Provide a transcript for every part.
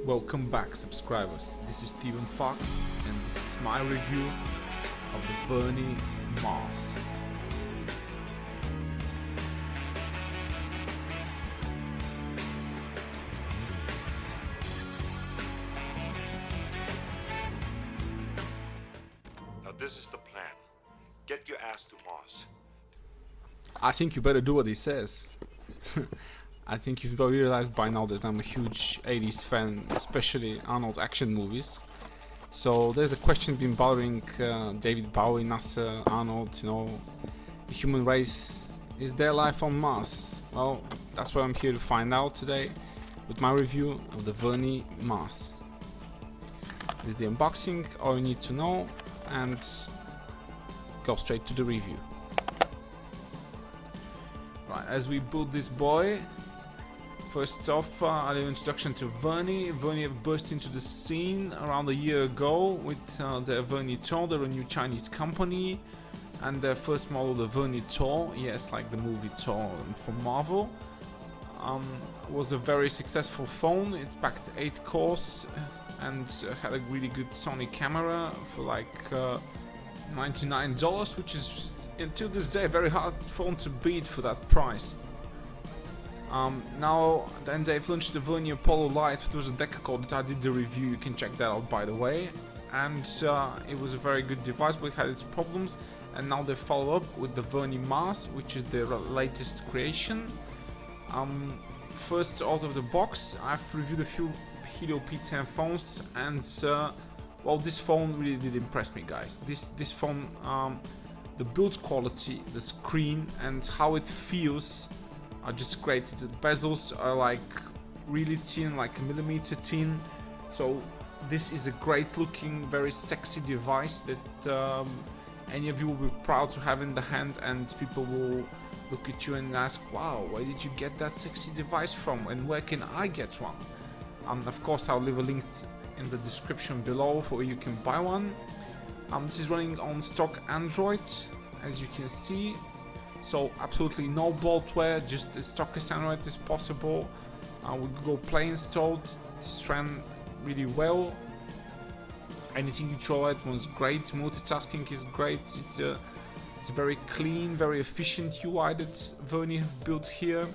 Welcome back, subscribers. This is Steven Fox, and this is my review of the Vernee Mars. Now this is the plan. Get your ass to Mars. I think you better do what he says. I think you've realized by now that I'm a huge 80s fan, especially Arnold action movies. So there's a question been bothering David Bowie, NASA, Arnold, the human race. Is there life on Mars? Well, that's what I'm here to find out today with my review of the Vernee Mars. This is the unboxing, all you need to know, and go straight to the review. Right, as we build this boy, first off, a little introduction to Vernee. Vernee burst into the scene around a year ago with the Vernee Tor, they're a new Chinese company, and their first model, the Vernee Tor, yes, like the movie Thor from Marvel, was a very successful phone. It packed 8 cores and had a really good Sony camera for like $99, which is until this day a very hard phone to beat for that price. Now then they've launched the Vernee Apollo Lite. It was a deca code that I did the review, you can check that out by the way, and it was a very good device, but it had its problems, and now they follow up with the Vernee Mars, which is their latest creation. First out of the box, I've reviewed a few Helio P10 phones, and well, this phone really did impress me, guys. This phone, the build quality, the screen, and how it feels are just great. The bezels are like really thin, like a millimeter thin, so this is a great looking, very sexy device that any of you will be proud to have in the hand, and people will look at you and ask, wow, where did you get that sexy device from, and where can I get one? Of course, I'll leave a link in the description below for where you can buy one. This is running on stock Android, as you can see. So absolutely no bloatware, just as stock as Android as possible. With Google Play installed, this ran really well. Anything you throw at was great. Multitasking is great. It's a very clean, very efficient UI that Vernee have built here.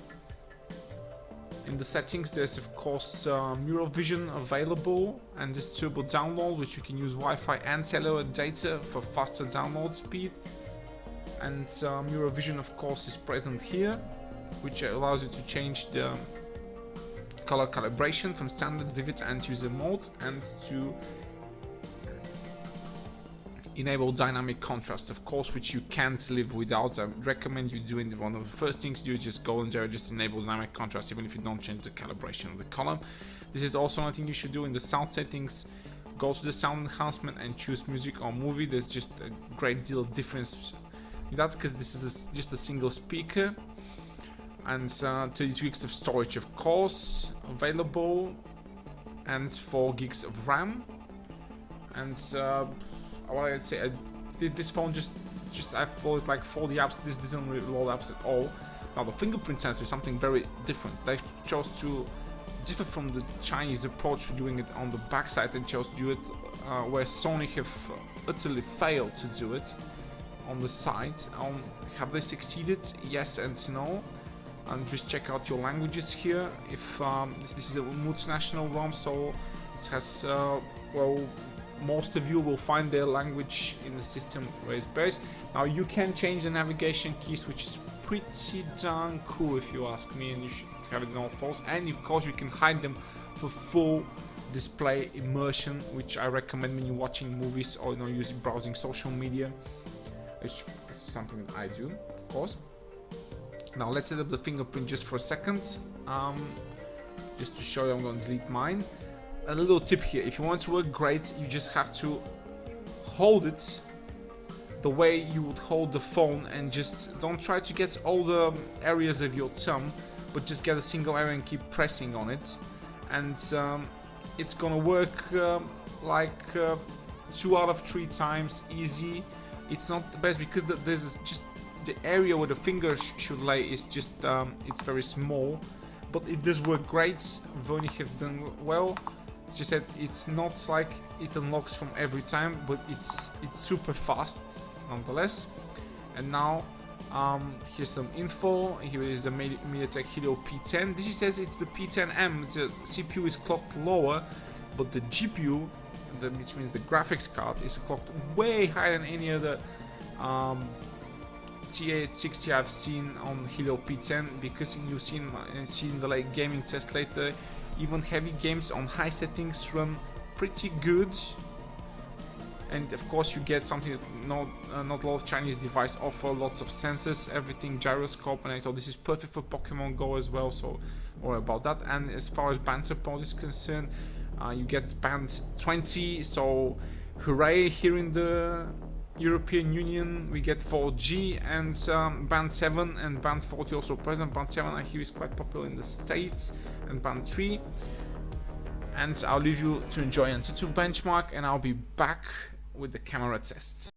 In the settings, there's of course Mirror Vision available, and this turbo download, which you can use Wi-Fi and cellular data for faster download speed. And Mirror Vision of course is present here, which allows you to change the color calibration from standard, vivid and user mode, and to enable dynamic contrast, of course, which you can't live without. I recommend you doing one of the first things you do is just go in there, just enable dynamic contrast, even if you don't change the calibration of the color. This is also another thing you should do in the sound settings. Go to the sound enhancement and choose music or movie. There's just a great deal of difference with that, because this is just a single speaker, and 32 gigs of storage of course available, and 4 gigs of RAM. And what I'd say, I did this phone just I followed like 40 apps. This doesn't really load apps at all. Now the fingerprint sensor is something very different. They chose to differ from the Chinese approach to doing it on the backside, and chose to do it where Sony have utterly failed to do it on the side. Have they succeeded? Yes and no. And just check out your languages here. If this is a multinational ROM, so it has well, most of you will find their language in the system where it's based. Now you can change the navigation keys, which is pretty darn cool if you ask me, and you should have it in all false. And of course you can hide them for full display immersion, which I recommend when you're watching movies or using browsing social media, which is something that I do, of course. Now let's set up the fingerprint just for a second. Just to show you, I'm going to delete mine. A little tip here: if you want it to work great, you just have to hold it the way you would hold the phone, and just don't try to get all the areas of your thumb, but just get a single area and keep pressing on it, and it's gonna work like 2 out of 3 times easy. It's not the best because there's just the area where the finger should lay is just it's very small, but it does work great. Vernee have done well. She said it's not like it unlocks from every time, but it's super fast nonetheless. And now here's some info. Here is the MediaTek Helio P10. This says it's the P10M. The CPU is clocked lower, but the GPU, which means the graphics card, is clocked way higher than any other T860 I've seen on Helio P10, because you've seen the like gaming test later, even heavy games on high settings run pretty good. And of course you get something that not a lot of Chinese devices offer, lots of sensors, everything, gyroscope, and so this is perfect for Pokemon Go as well, so or about that. And as far as band support is concerned, you get band 20, so hooray, here in the European Union we get 4G, and band 7 and band 40 also present. Band 7 I hear is quite popular in the States, and band 3. And I'll leave you to enjoy Antutu benchmark, and I'll be back with the camera tests.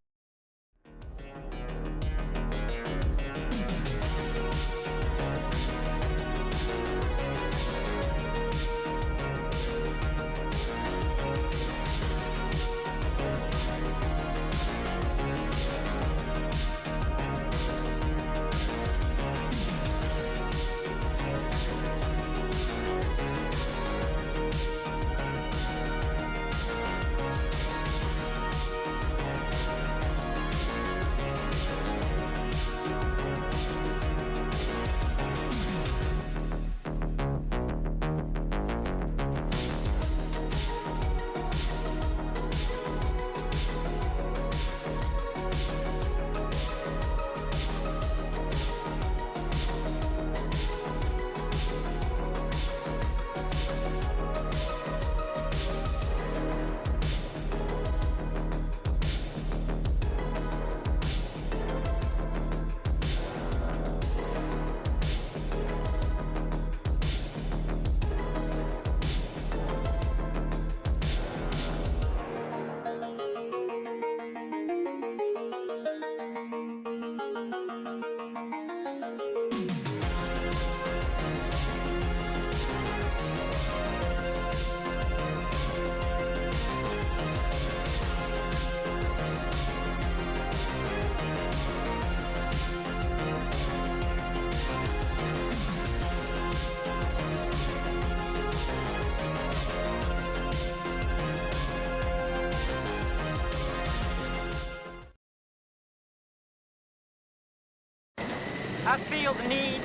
I feel the need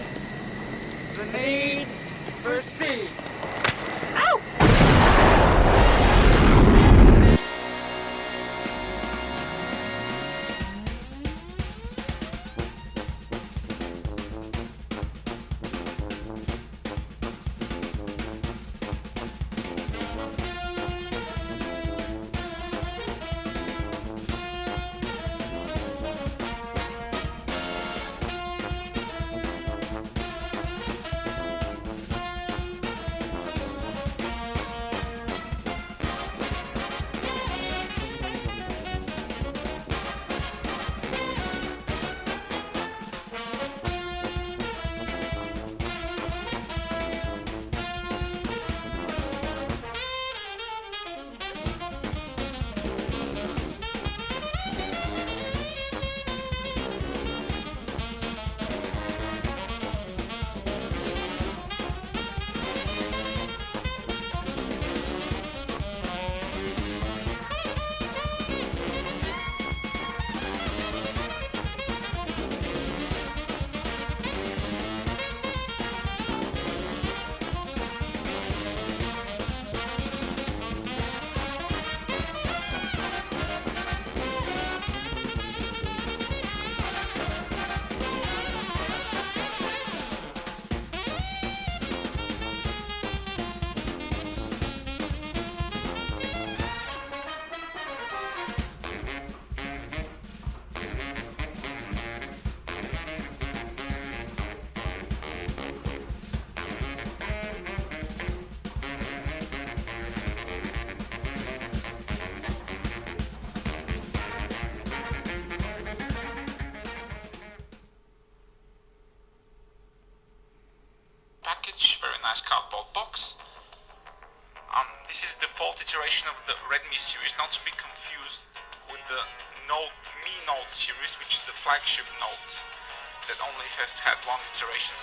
for speed. Ow! Package, very nice cardboard box. This is the fourth iteration of the Redmi series, not to be confused with the Mi Note series, which is the flagship Note that only has had one iteration.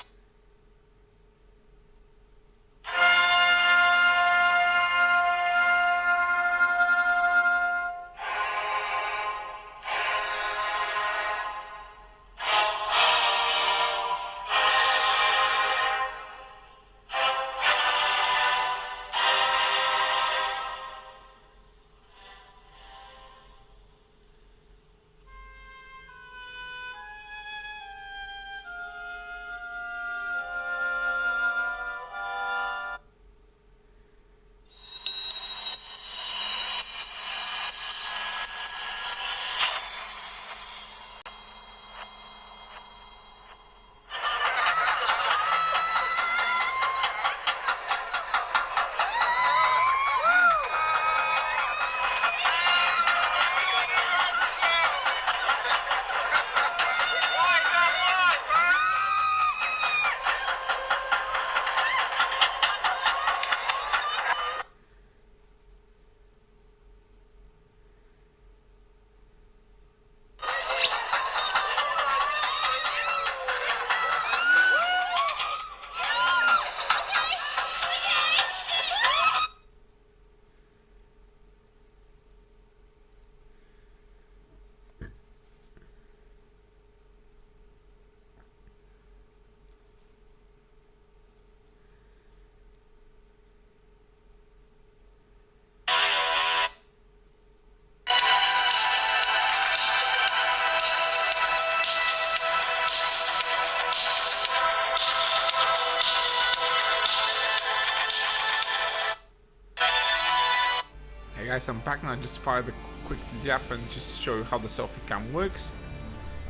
Hey guys, I'm back now. I just fired a quick jab and just show you how the selfie cam works.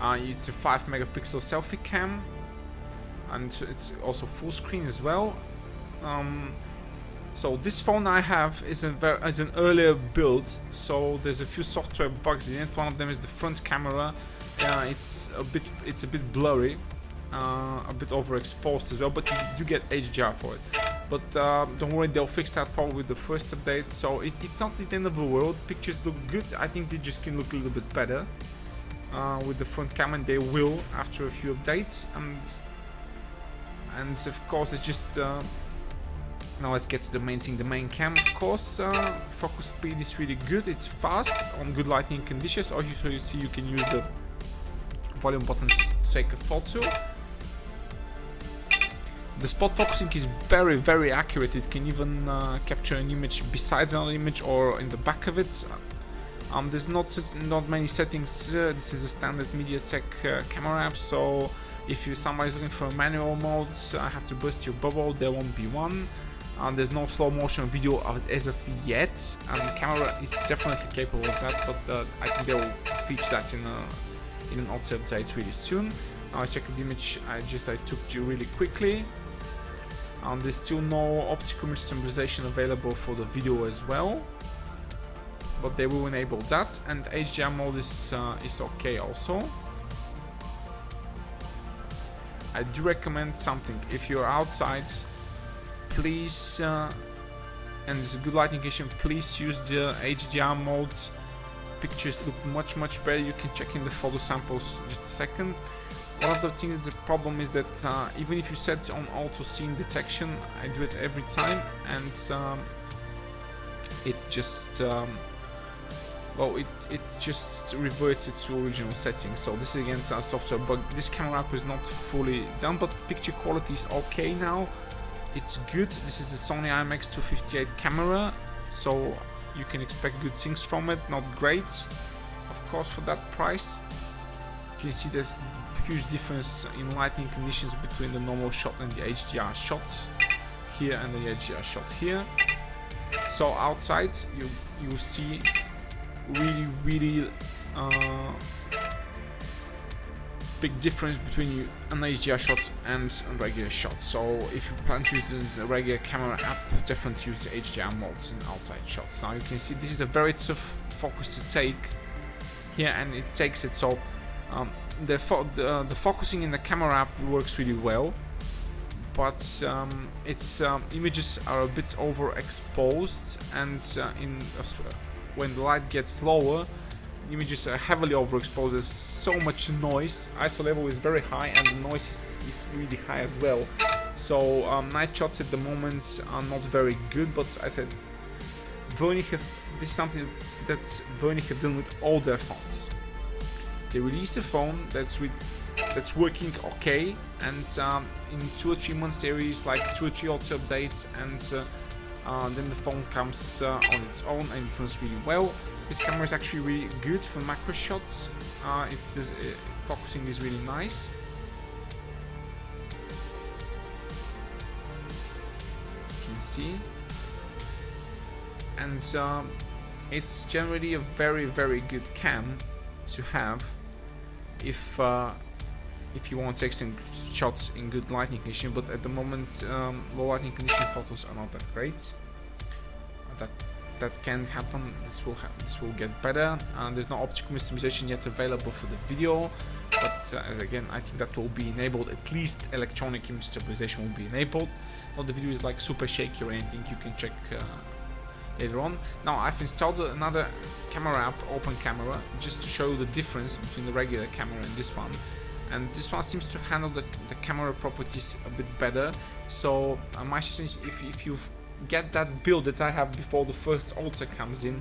It's a 5 megapixel selfie cam, and it's also full screen as well. So this phone I have is an earlier build, so there's a few software bugs in it. One of them is the front camera. It's a bit blurry, a bit overexposed as well, but you do get HDR for it. But don't worry, they'll fix that probably with the first update, so it's not the end of the world. Pictures look good. I think they just can look a little bit better with the front camera, and they will after a few updates. And of course, it's just now let's get to the main thing, the main cam. Of course, focus speed is really good. It's fast on good lighting conditions. Or you see, you can use the volume buttons to take a photo. The spot focusing is very, very accurate. It can even capture an image besides another image or in the back of it. There's not many settings. This is a standard MediaTek camera app, so if somebody's looking for a manual mode, I have to burst your bubble, there won't be one. There's no slow motion video as of yet, and the camera is definitely capable of that, but I think they will feature that in an auto update really soon. Now I check the image I took really quickly. There's still no optical image stabilization available for the video as well, but they will enable that, and HDR mode is okay also. I do recommend something. If you're outside, please, and there's a good lighting condition, please use the HDR mode. Pictures look much better. You can check in the photo samples in just a second. One of the things that's a problem is that even if you set on auto scene detection, I do it every time, and it just it just reverts it to original settings. So this is against our software bug. This camera app is not fully done, but picture quality is okay now. It's good. This is a Sony IMX258 camera, so you can expect good things from it. Not great, of course, for that price. You can see there's huge difference in lighting conditions between the normal shot and the HDR shot here and the HDR shot here. So outside you see really big difference between an HDR shot and a regular shot. So if you plan to use a regular camera app, definitely use the HDR modes in outside shots. Now you can see this is a very tough focus to take here, and it takes it. So the focusing in the camera app works really well, but its images are a bit overexposed, and when the light gets lower, images are heavily overexposed. There's so much noise. ISO level is very high, and the noise is really high as well. So night shots at the moment are not very good. But I said, Vernee this is something that Vernee have done with all their phones. They released a phone that's working okay, and in 2 or 3 months there is like 2 or 3 auto updates, and then the phone comes on its own and it runs really well. This camera is actually really good for macro shots. Focusing is really nice. You can see, and it's generally a very, very good cam to have if you want to take some shots in good lighting condition. But at the moment, low lighting condition photos are not that great. That can happen. This will get better. There's no optical maximization yet available for the video, but again, I think that will be enabled. At least electronic image stabilization will be enabled. Not the video is like super shaky or anything. You can check later on. Now I've installed another camera app, Open Camera, just to show the difference between the regular camera and this one. And this one seems to handle the camera properties a bit better. So my suggestion is, if you get that build that I have before the first Ultra comes in,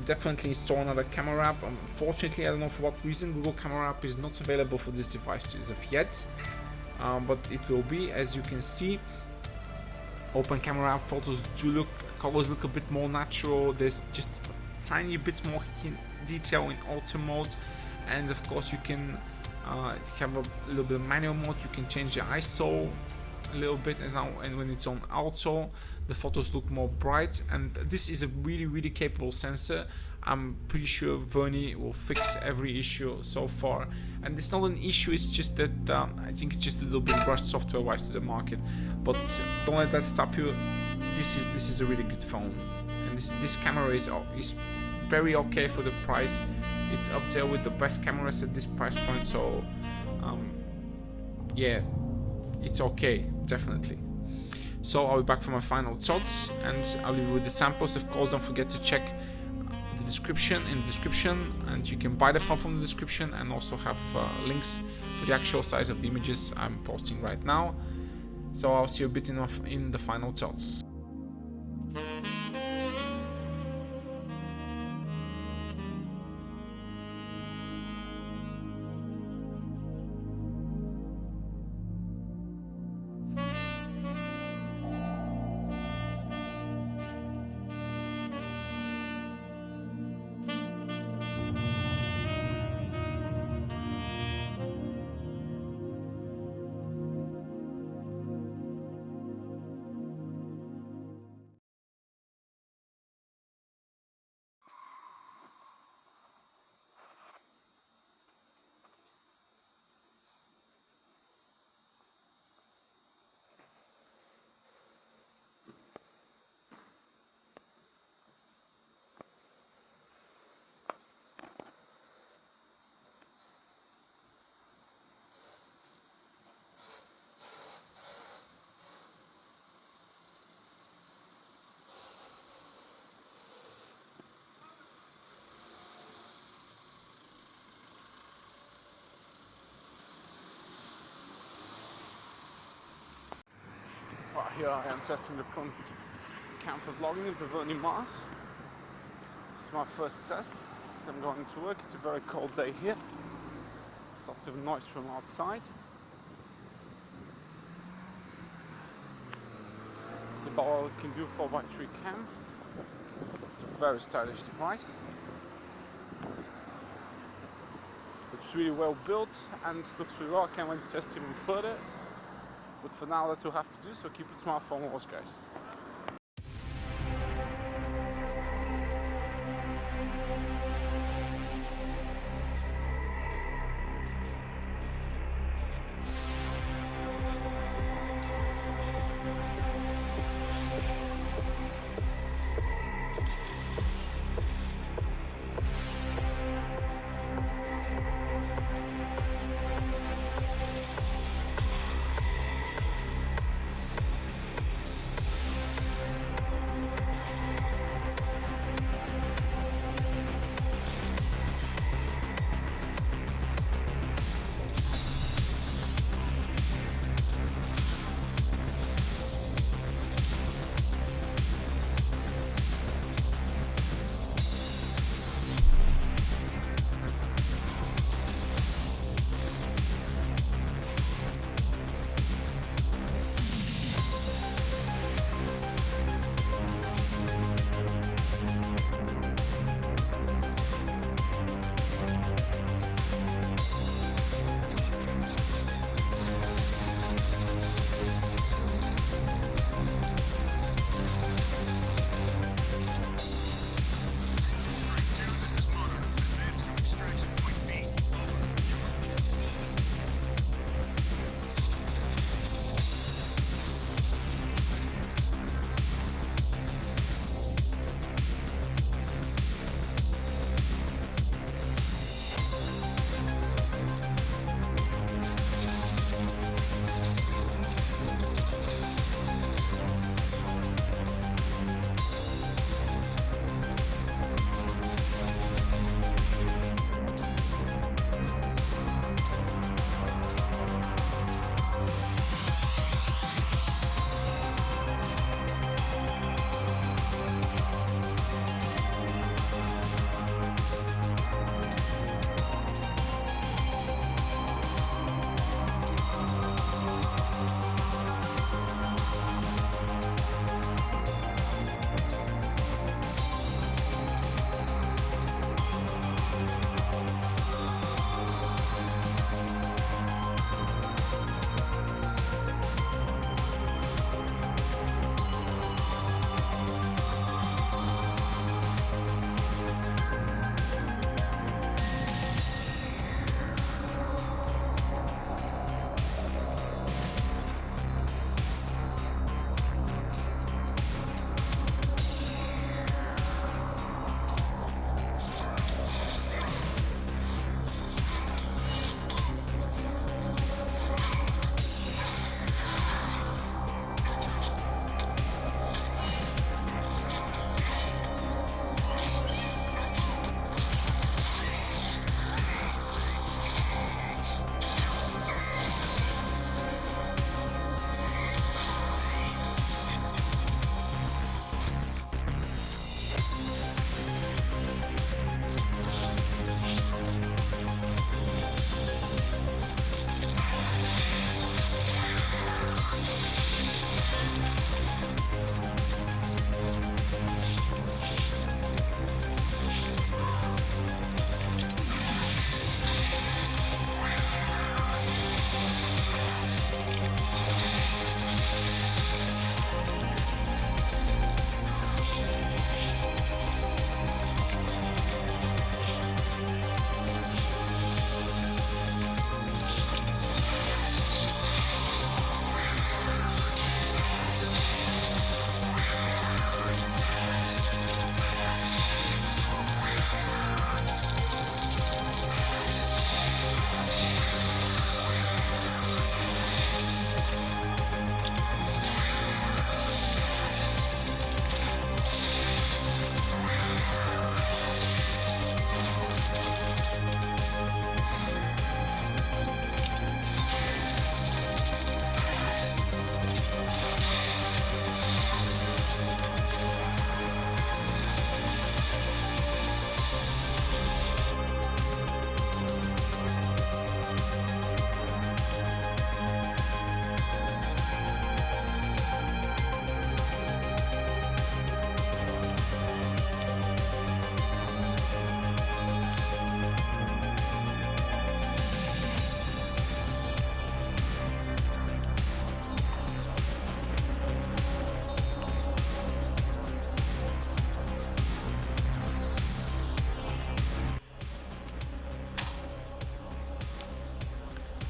definitely install another camera app. Unfortunately, I don't know for what reason, Google Camera app is not available for this device as of yet, but it will be. As you can see, Open Camera app photos colors look a bit more natural. There's just a tiny bit more detail in auto mode, and of course you can have a little bit of manual mode. You can change the ISO a little bit, and when it's on auto, the photos look more bright. And this is a really, really capable sensor. I'm pretty sure Vernee will fix every issue so far, and it's not an issue, it's just that I think it's just a little bit rushed software wise to the market. But don't let that stop you. This is a really good phone, and this camera is very okay for the price. It's up there with the best cameras at this price point, so yeah, it's okay, definitely. So I'll be back for my final thoughts, and I'll leave you with the samples. Of course, don't forget to check the description, and you can buy the phone from the description, and also have links for the actual size of the images I'm posting right now. So I'll see you a bit in the final thoughts. Well, here I am testing the front camper vlogging of the Vernee Mars. This is my first test, so I'm going to work. It's a very cold day here. There's lots of noise from outside. It's about all it can do 4x3 cam. It's a very stylish device. It's really well built and looks really well. I can't wait to test even further. But for now, that's what we'll have to do, so keep it smartphone wars, guys.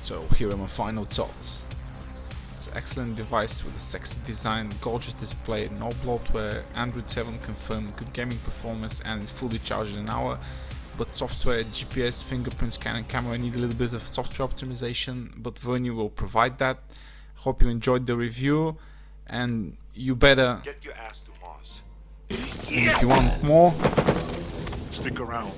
So here are my final thoughts. It's an excellent device with a sexy design, gorgeous display, no bloatware, Android 7 confirmed, good gaming performance, and it's fully charged in an hour. But software, GPS, fingerprint scan and camera need a little bit of software optimization, but Vernee will provide that. Hope you enjoyed the review, and you better, Get your ass to Mars. if you want more, Stick around.